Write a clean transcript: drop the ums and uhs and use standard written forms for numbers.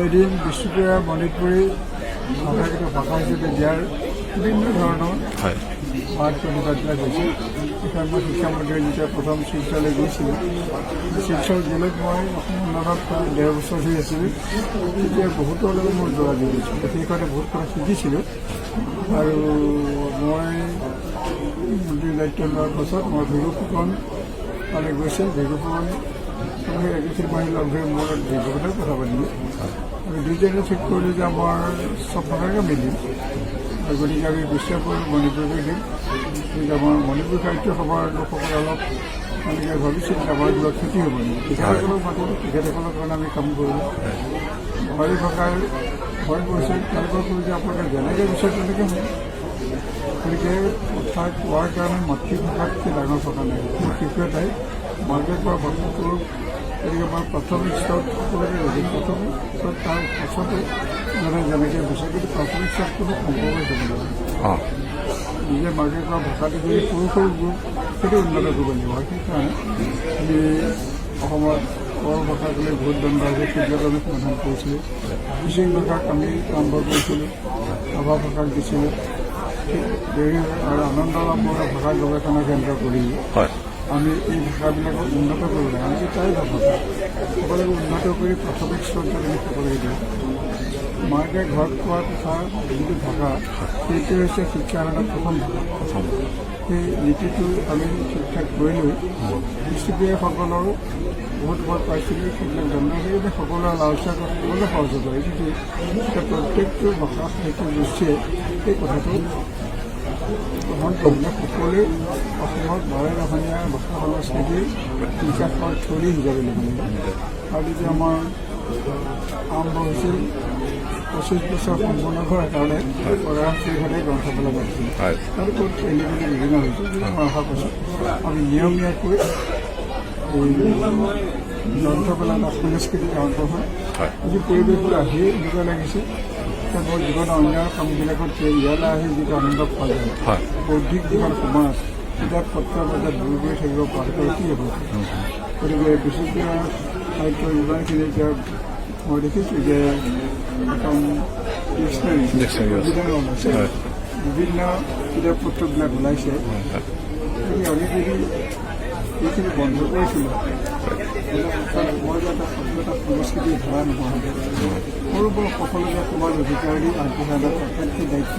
এদিন বিষ্ণুপ্ৰিয়া মণিপুৰী ভাষাগত ভাষা হিচাপে দিয়াৰ বিভিন্ন ধৰণৰ বাদ প্ৰতিবাদবিলাক হৈছে। এখন মই শিক্ষামন্ত্ৰীয়ে যেতিয়া প্ৰথম শিলচৰলৈ গৈছিলোঁ, শিলচৰ জেলত মই অসম উন্নয়নত প্ৰায় 1.5 বছৰ হৈ আছিলোঁ। তেতিয়া বহুতৰ লগত মই যোগাযোগ কৰিছিলোঁ, সেইকাৰণে বহুত কথা শিকিছিলোঁ। আৰু মই মন্ত্ৰী দায়িত্ব লোৱাৰ পাছত মই ভিগু ফুকন তালৈ গৈছিল। ভিগু ফুকন এগৰাকী মই লগ হৈ মোৰ দীৰ্ঘকথাই কথা পাতিলোঁ। আমি দুইজনে ঠিক কৰিলোঁ যে আমাৰ চব ভাষাকে মিলিম, আৰু গতিকে আমি বিশ্বাস কৰোঁ মণিপুৰকে দিম। গতিকে আমাৰ মণিপুৰ সাহিত্য সভাৰ লোকসকলে অলপ তেওঁলোকে ভাবিছিল যে আমাৰ কিবা ক্ষতি হ'ব নেকি। তেখেতসকলক মাতিলোঁ, তেখেতসকলৰ কাৰণে আমি কাম কৰিলোঁ। বঙালী ভাষাৰ ভয় কৰিছে, তেওঁলোকক কলোঁ যে আপোনালোকে যেনেকৈ বিচাৰে তেনেকৈ হ'ব। গতিকে কথা কোৱাৰ কাৰণে মাতৃভাষাতকৈ ডাঙৰ ভাষা নাই। মোৰ শিশু এটাই মাকে কোৱা ভাষাটো, গতিকে মই প্ৰাথমিক স্তৰত সকলোকে কৈছোঁ, প্ৰাথমিক স্তৰত তাৰ পাছতে মানে যেনেকৈ বিচাৰে, কিন্তু প্ৰাথমিক স্তৰত কোনো সম্পৰ্কই যাব নালাগে। নিজে মাকে কোৱা ভাষাটো যদি সৰু সৰু গ্ৰুপ সেইটো উন্নত কৰিব লাগিব। সেইকাৰণে আমি অসমত কৰ ভাষাক লৈ বহুত দণ্ড আছে, সেইবিলাক আমি সমাধান কৰিছিলোঁ। মিচিং ভাষাক আমি আৰম্ভ কৰিছিলোঁ, ৰাভা ভাষাক দিছিলোঁ, আৰু আনন্দৰাম বৰুৱা ভাষা গৱেষণা কেন্দ্ৰ কৰিলোঁ। আমি এই ভাষাবিলাকক উন্নত কৰিব লাগে। আমি তাই ভাষা সকলোকে উন্নত কৰি প্ৰাথমিক স্তৰত আমি সকলোকে দিওঁ। মাকে ঘৰত কোৱা কথা যিটো ভাষা, সেইটো হৈছে শিক্ষাৰ প্ৰথম ভাষা। সেই নীতিটো আমি ঠিক ঠাক কৰিলোঁ। বিষ্ণুপ্ৰিয়াসকলৰ বহুত ভয় পাইছিলোঁ, সেইবিলাক জন্ম সেইকাৰণে সকলোৱে আলোচনা কৰি সকলোৱে সহযোগ কৰে। কিন্তু এতিয়া প্ৰত্যেকটো ভাষা সাহিত্য গোষ্ঠীয়ে এই কথাটো গ্ৰহণ কৰিলে সকলোৱে অসমত 12-অসমীয়া ভাষা সংস্কৃতিৰ বিকাশৰ থলী হিচাপে ল'ব লাগিব। আৰু যেতিয়া আমাৰ আৰম্ভ হৈছিল 25 বছৰ সম্পূৰ্ণ হোৱাৰ কাৰণে প্ৰধানমন্ত্ৰীহঁতে গ্ৰন্থমেলা পাতিছিল। আৰু ক'ত খেলিমেলি বিভিন্ন হৈছিল, কিন্তু মই আশা কৰিছোঁ আমি নিয়মীয়াকৈ এই গ্ৰন্থমেলা এটা সাংস্কৃতিক আৰম্ভ হয়। আজি পৰিৱেশবোৰ আহিয়ে এনেকুৱা লাগিছে যে মোৰ জীৱনৰ অন্য কামবিলাকত ইয়ালৈ আহি যিটো আনন্দ পোৱা যায়, বৌদ্ধিক যিমান সমাজ কিতাপ পত্ৰ বজাত দূৰ কৰি থাকিব পৰাটো কি হ'ব। গতিকে বিষ্ণুপ্ৰিয়া সাহিত্য ইমানখিনি এতিয়া মই দেখিছোঁ যে এখন ডিক্সনাৰী ওলাইছে, বিভিন্ন কিতাপ পত্ৰবিলাক ওলাইছে। গতিকে আমি যদি এইখিনি বন্ধ কৰিছিলোঁ, মই যে এটা সংস্কৃতিৰ ধাৰা নহয়, সৰু বৰ সকলোকে সমাজ অধিকাৰী আগবঢ়াই প্ৰত্যেকটো দায়িত্ব